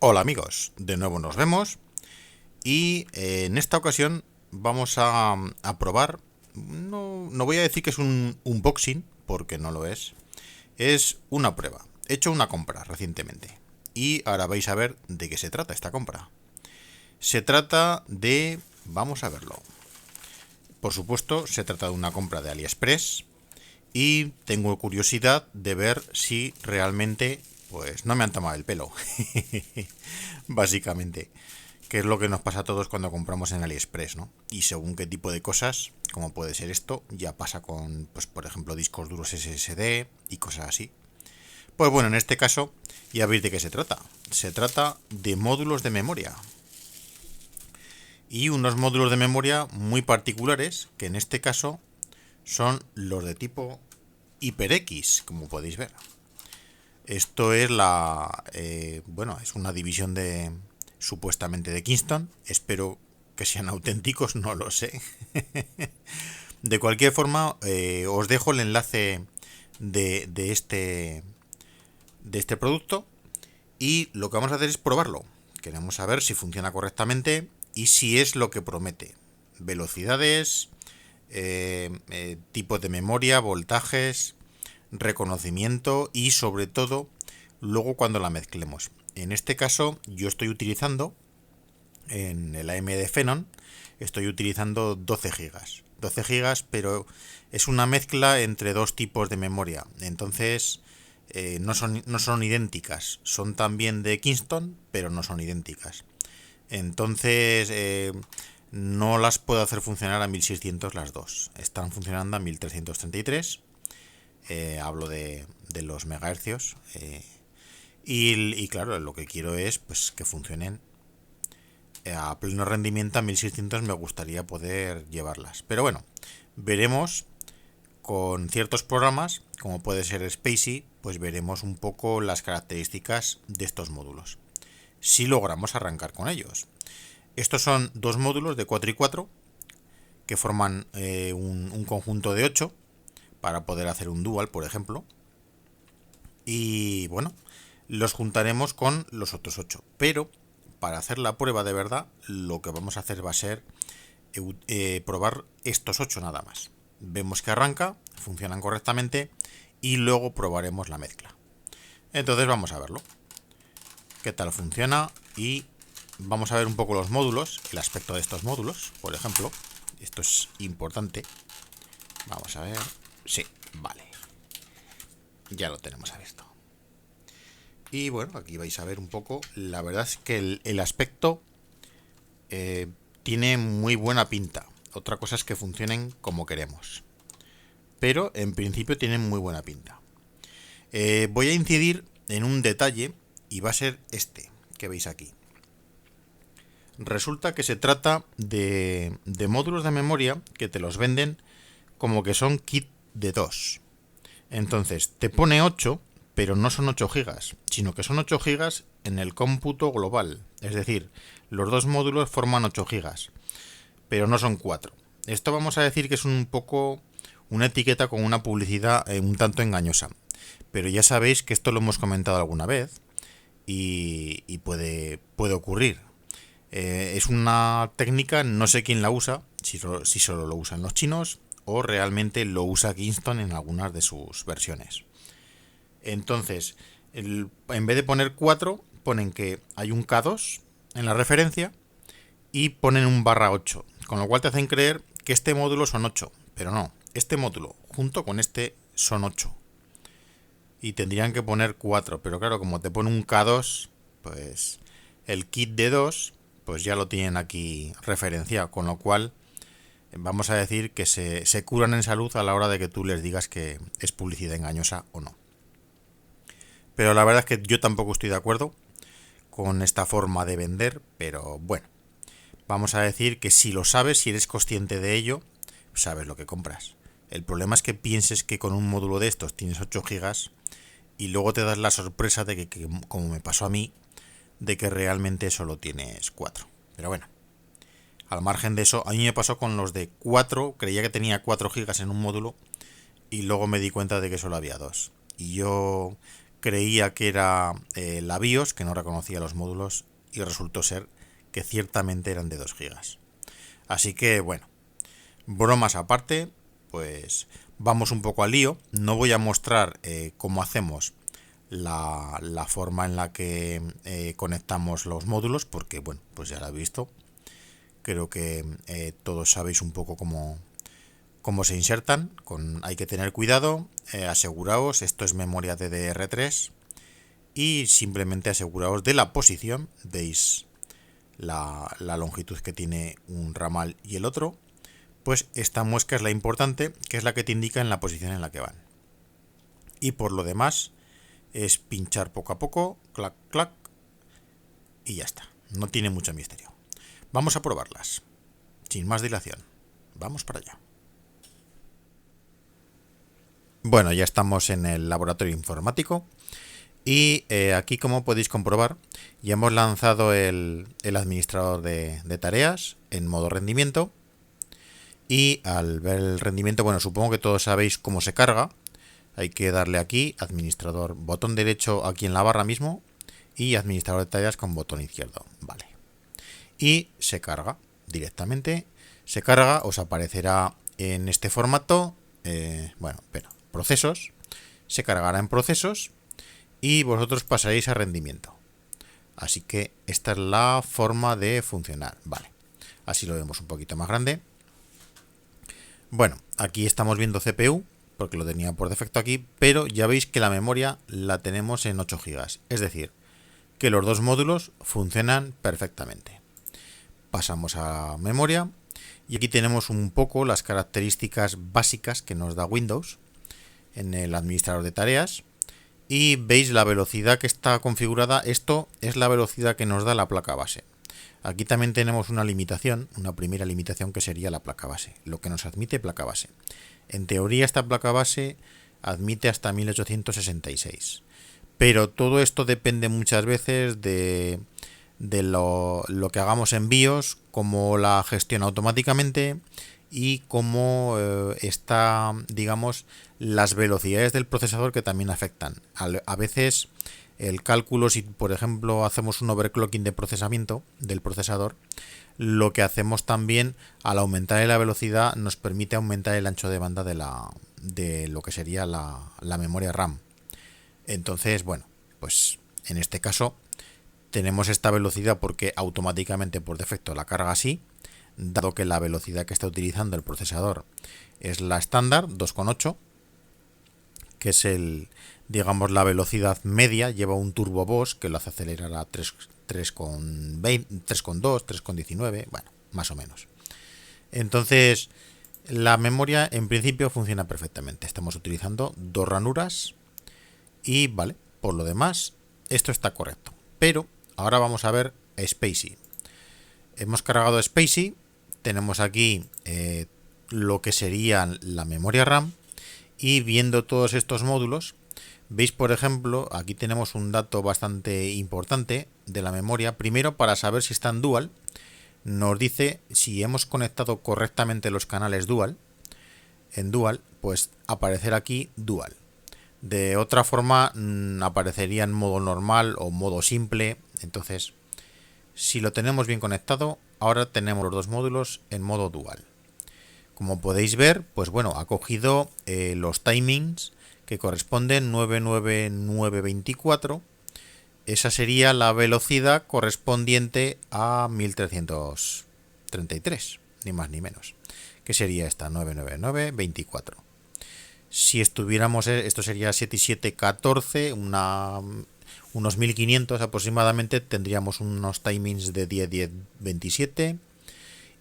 Hola amigos, de nuevo nos vemos y en esta ocasión vamos a probar, no voy a decir que es un unboxing, porque no lo es una prueba. He hecho una compra recientemente y ahora vais a ver de qué se trata esta compra. Se trata de, vamos a verlo, por supuesto se trata de una compra de AliExpress y tengo curiosidad de ver si realmente pues no me han tomado el pelo. Básicamente, que es lo que nos pasa a todos cuando compramos en AliExpress, ¿no? Y según qué tipo de cosas, como puede ser esto, ya pasa con, pues por ejemplo, discos duros SSD y cosas así. Pues bueno, en este caso, ya veis de qué se trata. Se trata de módulos de memoria. Y unos módulos de memoria muy particulares, que en este caso son los de tipo HyperX, como podéis ver. Esto es bueno, es una división de supuestamente de Kingston. Espero que sean auténticos, no lo sé. De cualquier forma, os dejo el enlace de este producto y lo que vamos a hacer es probarlo. Queremos saber si funciona correctamente y si es lo que promete. Velocidades, tipos de memoria, voltajes, reconocimiento y sobre todo luego cuando la mezclemos. En este caso yo estoy utilizando en el AMD Phenon, estoy utilizando 12 gigas. 12 gigas, pero es una mezcla entre dos tipos de memoria. Entonces no son idénticas. Son también de Kingston, pero no son idénticas. Entonces no las puedo hacer funcionar a 1600 las dos. Están funcionando a 1333. Hablo de los megahercios. Y claro, lo que quiero es pues que funcionen a pleno rendimiento. A 1600 me gustaría poder llevarlas. Pero bueno, veremos con ciertos programas, como puede ser Spacey, pues veremos un poco las características de estos módulos. Si logramos arrancar con ellos. Estos son dos módulos de 4 y 4 que forman un conjunto de 8 para poder hacer un dual, por ejemplo. Y bueno, los juntaremos con los otros 8. Pero para hacer la prueba de verdad, lo que vamos a hacer va a ser probar estos 8 nada más. Vemos que arranca, funcionan correctamente y luego probaremos la mezcla. Entonces vamos a verlo. Qué tal funciona y vamos a ver un poco los módulos, el aspecto de estos módulos, por ejemplo. Esto es importante. Vamos a ver. Sí, vale. Ya lo tenemos abierto. Y bueno, aquí vais a ver un poco. La verdad es que el aspecto tiene muy buena pinta. Otra cosa es que funcionen como queremos. Pero en principio tienen muy buena pinta. Voy a incidir en un detalle y va a ser este que veis aquí. Resulta que se trata de módulos de memoria que te los venden como que son kit de 2. Entonces te pone 8, pero no son 8 gigas, sino que son 8 gigas en el cómputo global. Es decir, los dos módulos forman 8 gigas, pero no son 4. Esto vamos a decir que es un poco una etiqueta con una publicidad un tanto engañosa. Pero ya sabéis que esto lo hemos comentado alguna vez y puede ocurrir. Es una técnica, no sé quién la usa, si solo lo usan los chinos o realmente lo usa Kingston en algunas de sus versiones. Entonces, en vez de poner 4, ponen que hay un K2 en la referencia y ponen un /8, con lo cual te hacen creer que este módulo son 8, pero no, este módulo junto con este son 8. Y tendrían que poner 4, pero claro, como te pone un K2, pues el kit de 2, pues ya lo tienen aquí referenciado, con lo cual vamos a decir que se curan en salud a la hora de que tú les digas que es publicidad engañosa o no. Pero la verdad es que yo tampoco estoy de acuerdo con esta forma de vender, pero bueno, vamos a decir que si lo sabes, si eres consciente de ello, sabes lo que compras. El problema es que pienses que con un módulo de estos tienes 8 gigas y luego te das la sorpresa de que como me pasó a mí, de que realmente solo tienes 4. Pero bueno, al margen de eso, a mí me pasó con los de 4, creía que tenía 4 gigas en un módulo y luego me di cuenta de que solo había 2. Y yo creía que era la BIOS, que no reconocía los módulos, y resultó ser que ciertamente eran de 2 gigas. Así que bueno, bromas aparte, pues vamos un poco al lío. No voy a mostrar cómo hacemos la forma en la que conectamos los módulos, porque bueno, pues ya lo he visto. Creo que todos sabéis un poco cómo se insertan. Hay que tener cuidado, aseguraos, esto es memoria DDR3 y simplemente aseguraos de la posición. Veis la longitud que tiene un ramal y el otro. Pues esta muesca es la importante, que es la que te indica en la posición en la que van. Y por lo demás es pinchar poco a poco, clac, clac, y ya está. No tiene mucho misterio. Vamos a probarlas. Sin más dilación. Vamos para allá. Bueno, ya estamos en el laboratorio informático. Y aquí, como podéis comprobar, ya hemos lanzado el administrador de tareas en modo rendimiento. Y al ver el rendimiento, bueno, supongo que todos sabéis cómo se carga. Hay que darle aquí, administrador, botón derecho aquí en la barra mismo, y administrador de tareas con botón izquierdo. Vale. Y se carga directamente. Se carga, os aparecerá en este formato, procesos. Se cargará en procesos y vosotros pasaréis a rendimiento. Así que esta es la forma de funcionar. Vale. Así lo vemos un poquito más grande. Bueno, aquí estamos viendo CPU, porque lo tenía por defecto aquí, pero ya veis que la memoria la tenemos en 8 GB. Es decir, que los dos módulos funcionan perfectamente. Pasamos a memoria y aquí tenemos un poco las características básicas que nos da Windows en el administrador de tareas. Y veis la velocidad que está configurada. Esto es la velocidad que nos da la placa base. Aquí también tenemos una limitación, una primera limitación, que sería la placa base, lo que nos admite placa base. En teoría esta placa base admite hasta 1866, pero todo esto depende muchas veces de lo que hagamos en BIOS, cómo la gestiona automáticamente y cómo está, digamos, las velocidades del procesador, que también afectan. A veces el cálculo, si por ejemplo hacemos un overclocking de procesamiento del procesador, lo que hacemos también al aumentar la velocidad nos permite aumentar el ancho de banda de lo que sería la memoria RAM. Entonces, bueno, pues en este caso tenemos esta velocidad porque automáticamente por defecto la carga así, dado que la velocidad que está utilizando el procesador es la estándar 2,8, que es digamos la velocidad media. Lleva un turbo boost que lo hace acelerar a 3,20, 3,2, 3,19, bueno, más o menos. Entonces, la memoria en principio funciona perfectamente. Estamos utilizando 2 ranuras y vale, por lo demás, esto está correcto. Pero ahora vamos a ver Spacey. Hemos cargado Spacey, tenemos aquí lo que sería la memoria RAM, y viendo todos estos módulos, veis por ejemplo, aquí tenemos un dato bastante importante de la memoria. Primero, para saber si está en dual, nos dice si hemos conectado correctamente los canales dual. En dual, pues aparecerá aquí dual. De otra forma, aparecería en modo normal o modo simple. Entonces, si lo tenemos bien conectado, ahora tenemos los dos módulos en modo dual. Como podéis ver, pues bueno, ha cogido los timings que corresponden 99924. Esa sería la velocidad correspondiente a 1333, ni más ni menos. Que sería esta 99924. Si estuviéramos, esto sería 7714, unos 1500 aproximadamente, tendríamos unos timings de 10-10-27.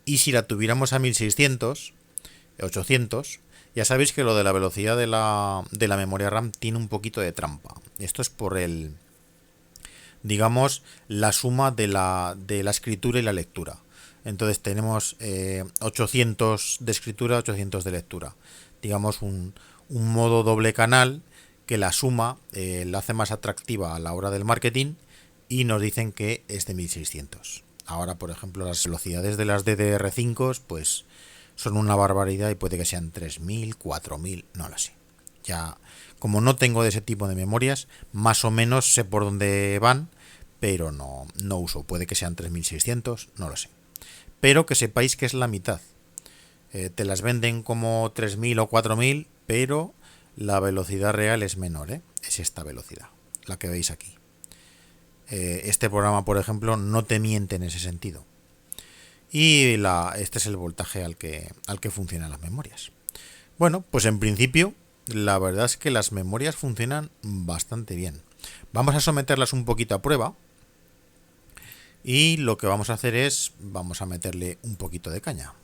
Y si la tuviéramos a 1600, 800, ya sabéis que lo de la velocidad de la memoria RAM tiene un poquito de trampa. Esto es por digamos, la suma de la escritura y la lectura. Entonces tenemos 800 de escritura, 800 de lectura. Digamos un modo doble canal que la suma la hace más atractiva a la hora del marketing, y nos dicen que es de 1600. Ahora, por ejemplo, las velocidades de las DDR5 pues son una barbaridad y puede que sean 3000, 4000, no lo sé. Ya Como no tengo de ese tipo de memorias, más o menos sé por dónde van, pero no uso. Puede que sean 3600, no lo sé. Pero que sepáis que es la mitad. Te las venden como 3000 o 4000, pero la velocidad real es menor, ¿eh? Es esta velocidad, la que veis aquí. Este programa, por ejemplo, no te miente en ese sentido. Y este es el voltaje al que funcionan las memorias. Bueno, pues en principio, la verdad es que las memorias funcionan bastante bien. Vamos a someterlas un poquito a prueba. Y lo que vamos a hacer es, vamos a meterle un poquito de caña.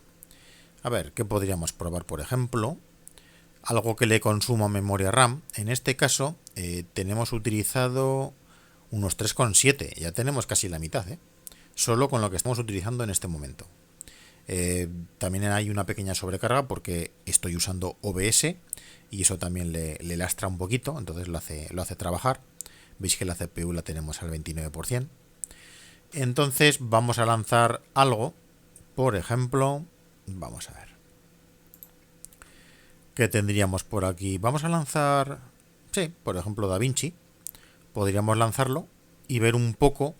A ver, ¿qué podríamos probar, por ejemplo? Algo que le consuma memoria RAM. En este caso, tenemos utilizado unos 3,7. Ya tenemos casi la mitad, ¿eh? Solo con lo que estamos utilizando en este momento. También hay una pequeña sobrecarga porque estoy usando OBS y eso también le lastra un poquito, entonces lo hace trabajar. Veis que la CPU la tenemos al 29%. Entonces vamos a lanzar algo, por ejemplo, vamos a ver. ¿Qué tendríamos por aquí? Vamos a lanzar, sí, por ejemplo DaVinci. Podríamos lanzarlo y ver un poco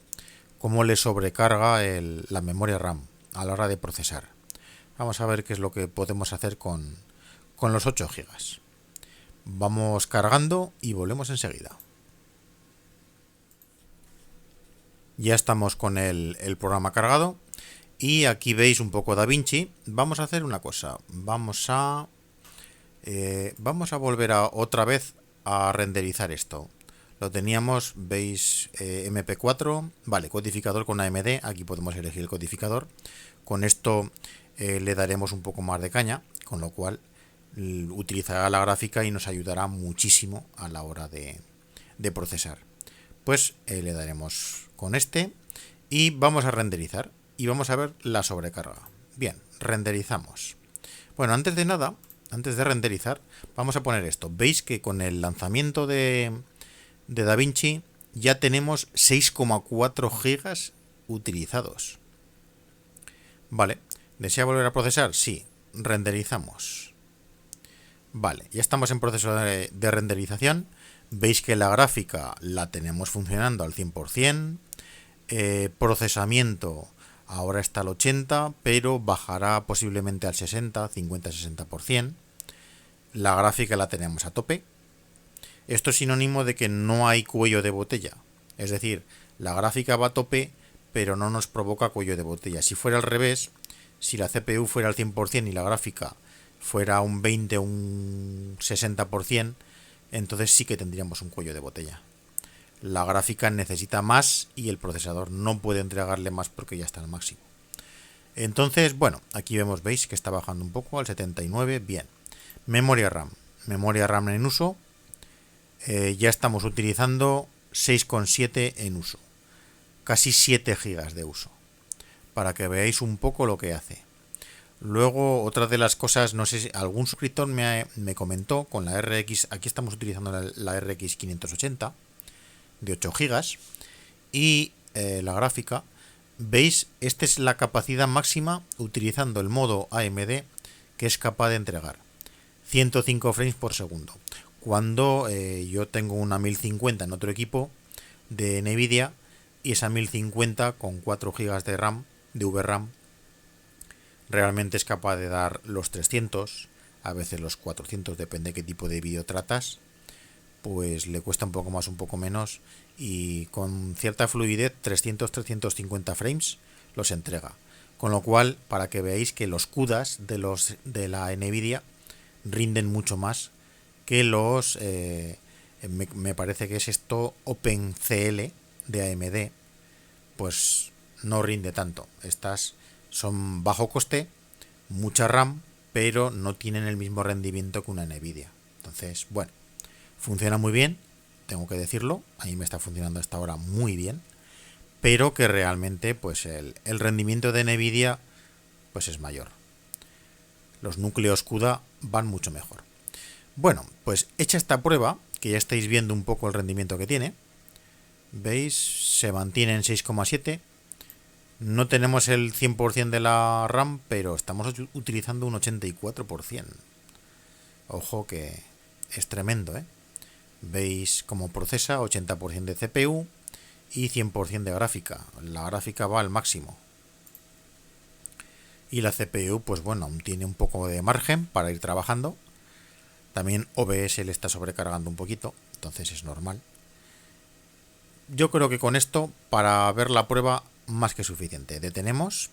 cómo le sobrecarga la memoria RAM a la hora de procesar. Vamos a ver qué es lo que podemos hacer con los 8 GB. Vamos cargando y volvemos enseguida. Ya estamos con el programa cargado y aquí veis un poco DaVinci. Vamos a hacer una cosa. Vamos a volver otra vez a renderizar esto. Lo teníamos, veis, MP4, vale, codificador con AMD, aquí podemos elegir el codificador. Con esto le daremos un poco más de caña, con lo cual utilizará la gráfica y nos ayudará muchísimo a la hora de procesar. Pues le daremos con este y vamos a renderizar y vamos a ver la sobrecarga. Bien, renderizamos. Bueno, antes de nada, antes de renderizar, vamos a poner esto. Veis que con el lanzamiento de DaVinci ya tenemos 6,4 GB utilizados. Vale, ¿desea volver a procesar? Sí, renderizamos. Vale, ya estamos en proceso de renderización. Veis que la gráfica la tenemos funcionando al 100%. Procesamiento ahora está al 80%, pero bajará posiblemente al 60, 50-60%. La gráfica la tenemos a tope. Esto es sinónimo de que no hay cuello de botella. Es decir, la gráfica va a tope, pero no nos provoca cuello de botella. Si fuera al revés, si la CPU fuera al 100% y la gráfica fuera un 20 o un 60%, entonces sí que tendríamos un cuello de botella. La gráfica necesita más y el procesador no puede entregarle más porque ya está al máximo. Entonces, bueno, aquí vemos, veis que está bajando un poco al 79, bien. Memoria RAM en uso. Ya estamos utilizando 6,7 en uso. Casi 7 GB de uso. Para que veáis un poco lo que hace. Luego, otra de las cosas, no sé si algún suscriptor me comentó con la RX, aquí estamos utilizando la RX 580 de 8 GB y la gráfica, veis, esta es la capacidad máxima utilizando el modo AMD que es capaz de entregar 105 frames por segundo. Cuando yo tengo una 1050 en otro equipo de Nvidia y esa 1050 con 4 GB de RAM, de VRAM, realmente es capaz de dar los 300, a veces los 400, depende de qué tipo de vídeo tratas, pues le cuesta un poco más, un poco menos, y con cierta fluidez 300-350 frames los entrega. Con lo cual, para que veáis que los CUDAs de la Nvidia rinden mucho más que los, me parece que es esto OpenCL de AMD, pues no rinde tanto. Estas son bajo coste, mucha RAM, pero no tienen el mismo rendimiento que una Nvidia. Entonces, bueno, funciona muy bien, tengo que decirlo, a mí me está funcionando hasta ahora muy bien, pero que realmente pues el rendimiento de Nvidia pues es mayor. Los núcleos CUDA van mucho mejor. Bueno, pues hecha esta prueba, que ya estáis viendo un poco el rendimiento que tiene, veis, se mantiene en 6,7. No tenemos el 100% de la RAM, pero estamos utilizando un 84%. Ojo que es tremendo, ¿eh? Veis cómo procesa 80% de CPU y 100% de gráfica. La gráfica va al máximo. Y la CPU, pues bueno, aún tiene un poco de margen para ir trabajando. También OBS le está sobrecargando un poquito, entonces es normal. Yo creo que con esto, para ver la prueba, más que suficiente. Detenemos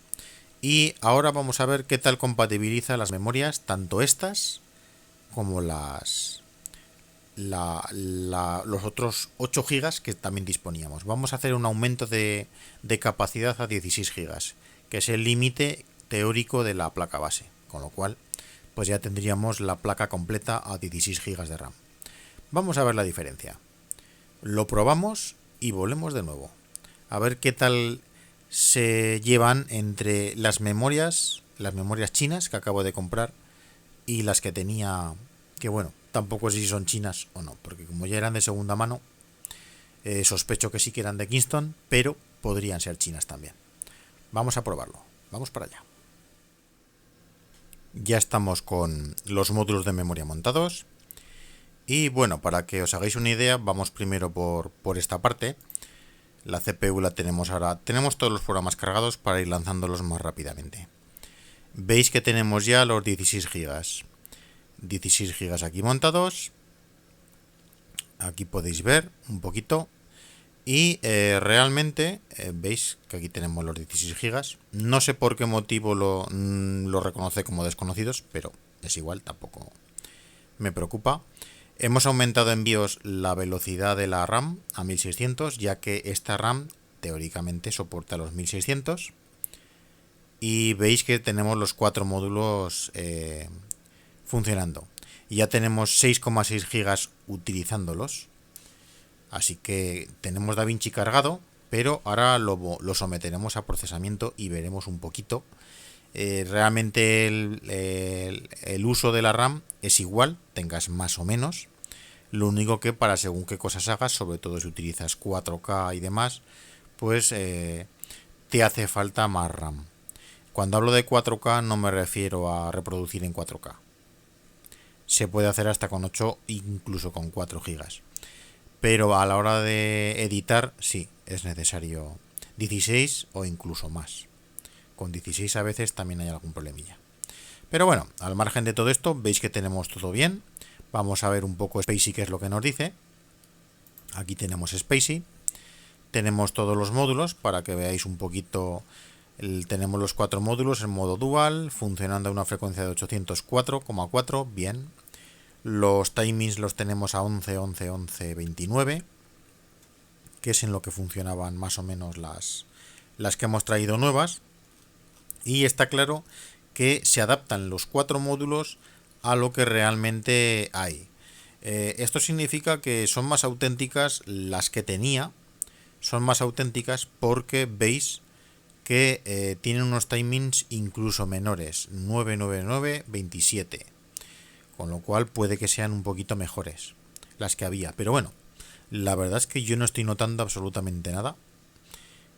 y ahora vamos a ver qué tal compatibiliza las memorias, tanto estas como los otros 8 GB que también disponíamos. Vamos a hacer un aumento de capacidad a 16 GB, que es el límite teórico de la placa base, con lo cual pues ya tendríamos la placa completa a 16 GB de RAM. Vamos a ver la diferencia. Lo probamos y volvemos de nuevo. A ver qué tal se llevan entre las memorias chinas que acabo de comprar y las que tenía, que bueno, tampoco sé si son chinas o no, porque como ya eran de segunda mano, sospecho que sí que eran de Kingston, pero podrían ser chinas también. Vamos a probarlo, vamos para allá. Ya estamos con los módulos de memoria montados. Y bueno, para que os hagáis una idea, vamos primero por esta parte. La CPU la tenemos ahora. Tenemos todos los programas cargados para ir lanzándolos más rápidamente. Veis que tenemos ya los 16 GB. 16 GB aquí montados. Aquí podéis ver un poquito. Y realmente veis que aquí tenemos los 16 GB. No sé por qué motivo lo reconoce como desconocidos, pero es igual, tampoco me preocupa. Hemos aumentado en BIOS la velocidad de la RAM a 1600, ya que esta RAM teóricamente soporta los 1600. Y veis que tenemos los 4 módulos funcionando. Y ya tenemos 6,6 GB utilizándolos. Así que tenemos DaVinci cargado, pero ahora lo someteremos a procesamiento y veremos un poquito. Realmente el uso de la RAM es igual, tengas más o menos. Lo único que para según qué cosas hagas, sobre todo si utilizas 4K y demás, pues te hace falta más RAM. Cuando hablo de 4K no me refiero a reproducir en 4K. Se puede hacer hasta con 8, incluso con 4 GB. Pero a la hora de editar, sí, es necesario 16 o incluso más. Con 16 a veces también hay algún problemilla. Pero bueno, al margen de todo esto, veis que tenemos todo bien. Vamos a ver un poco Spacey qué es lo que nos dice. Aquí tenemos Spacey. Tenemos todos los módulos para que veáis un poquito. Tenemos los 4 módulos en modo dual, funcionando a una frecuencia de 804,4, bien. Los timings los tenemos a 11, 11, 11, 29, que es en lo que funcionaban más o menos las que hemos traído nuevas. Y está claro que se adaptan los 4 módulos a lo que realmente hay. Esto significa que son más auténticas las que tenía, son más auténticas porque veis que tienen unos timings incluso menores, 999, 27, con lo cual puede que sean un poquito mejores las que había, pero bueno, la verdad es que yo no estoy notando absolutamente nada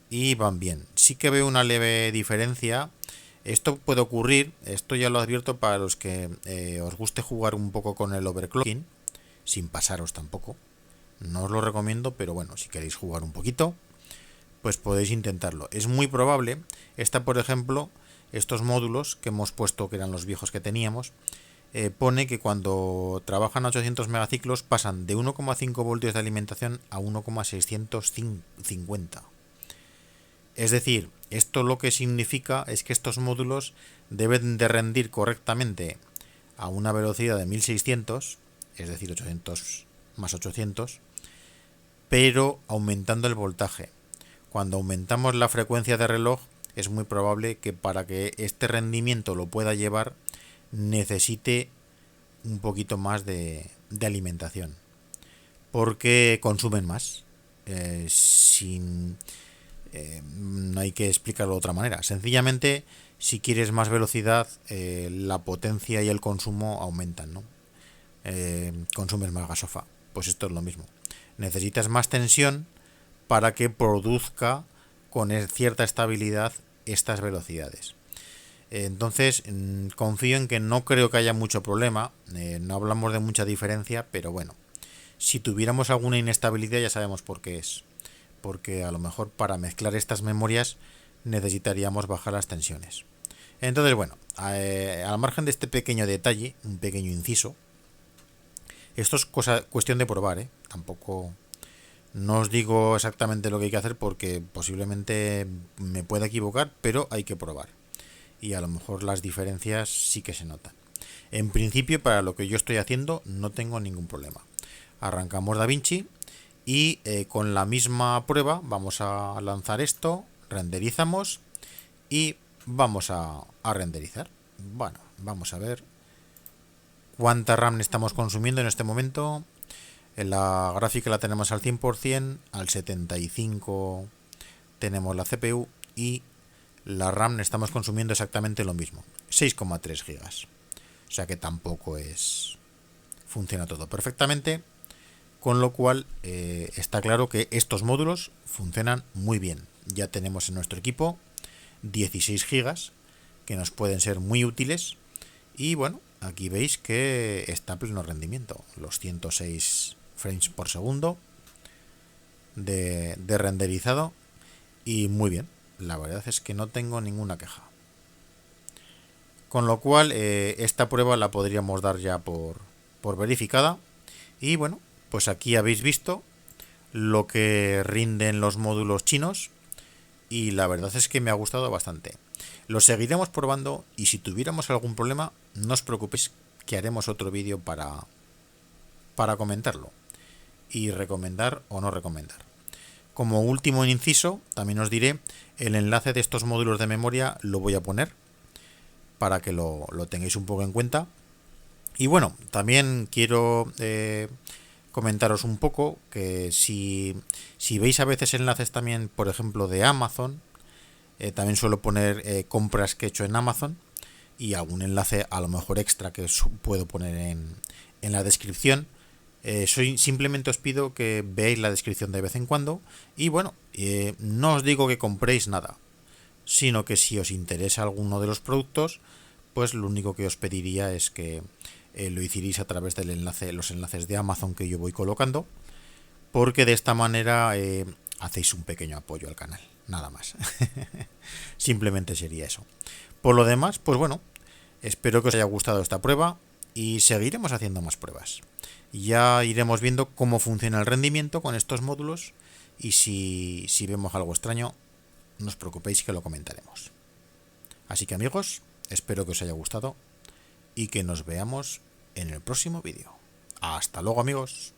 y van bien. Sí que veo una leve diferencia. Esto puede ocurrir, esto ya lo advierto para los que os guste jugar un poco con el overclocking, sin pasaros tampoco. No os lo recomiendo, pero bueno, si queréis jugar un poquito, pues podéis intentarlo. Es muy probable, por ejemplo, estos módulos que hemos puesto, que eran los viejos que teníamos, pone que cuando trabajan a 800 megaciclos pasan de 1,5 voltios de alimentación a 1,650. Es decir, esto lo que significa es que estos módulos deben de rendir correctamente a una velocidad de 1600, es decir, 800 más 800, pero aumentando el voltaje. Cuando aumentamos la frecuencia de reloj, es muy probable que para que este rendimiento lo pueda llevar, necesite un poquito más de alimentación, porque consumen más. No hay que explicarlo de otra manera. Sencillamente, si quieres más velocidad, la potencia y el consumo aumentan, ¿no? Consumes más gasofa. Pues esto es lo mismo. Necesitas más tensión para que produzca con cierta estabilidad estas velocidades. Entonces, confío en que no creo que haya mucho problema. No hablamos de mucha diferencia, pero bueno, Si tuviéramos alguna inestabilidad ya sabemos por qué es. Porque a lo mejor para mezclar estas memorias necesitaríamos bajar las tensiones. Entonces, bueno, al margen de este pequeño detalle, un pequeño inciso, esto es cuestión de probar, ¿eh? Tampoco no os digo exactamente lo que hay que hacer porque posiblemente me pueda equivocar, pero hay que probar. Y a lo mejor las diferencias sí que se notan. En principio, para lo que yo estoy haciendo, no tengo ningún problema. Arrancamos DaVinci y con la misma prueba vamos a lanzar esto, renderizamos y vamos a renderizar. Bueno, vamos a ver cuánta RAM estamos consumiendo en este momento. En la gráfica la tenemos al 100%, al 75% tenemos la CPU y la RAM estamos consumiendo exactamente lo mismo, 6,3 gigas. O sea que tampoco es... funciona todo perfectamente, con lo cual está claro que estos módulos funcionan muy bien. Ya tenemos en nuestro equipo 16 gigas que nos pueden ser muy útiles y bueno, aquí veis que está a pleno rendimiento, los 106 frames por segundo de renderizado y muy bien, la verdad es que no tengo ninguna queja. Con lo cual esta prueba la podríamos dar ya por verificada y bueno, pues aquí habéis visto lo que rinden los módulos chinos y la verdad es que me ha gustado bastante. Lo seguiremos probando y si tuviéramos algún problema no os preocupéis que haremos otro vídeo para comentarlo y recomendar o no recomendar. Como último inciso, también os diré, el enlace de estos módulos de memoria lo voy a poner para que lo tengáis un poco en cuenta. Y bueno, también quiero comentaros un poco que si veis a veces enlaces también, por ejemplo, de Amazon, también suelo poner compras que he hecho en Amazon y algún enlace a lo mejor extra que puedo poner en la descripción. Simplemente os pido que veáis la descripción de vez en cuando y bueno, no os digo que compréis nada, sino que si os interesa alguno de los productos, pues lo único que os pediría es que lo hicierais a través del enlace, los enlaces de Amazon que yo voy colocando, porque de esta manera hacéis un pequeño apoyo al canal, nada más. Simplemente sería eso. Por lo demás, pues bueno, espero que os haya gustado esta prueba y seguiremos haciendo más pruebas. Ya iremos viendo cómo funciona el rendimiento con estos módulos y si vemos algo extraño, no os preocupéis que lo comentaremos. Así que amigos, espero que os haya gustado y que nos veamos en el próximo vídeo. Hasta luego amigos.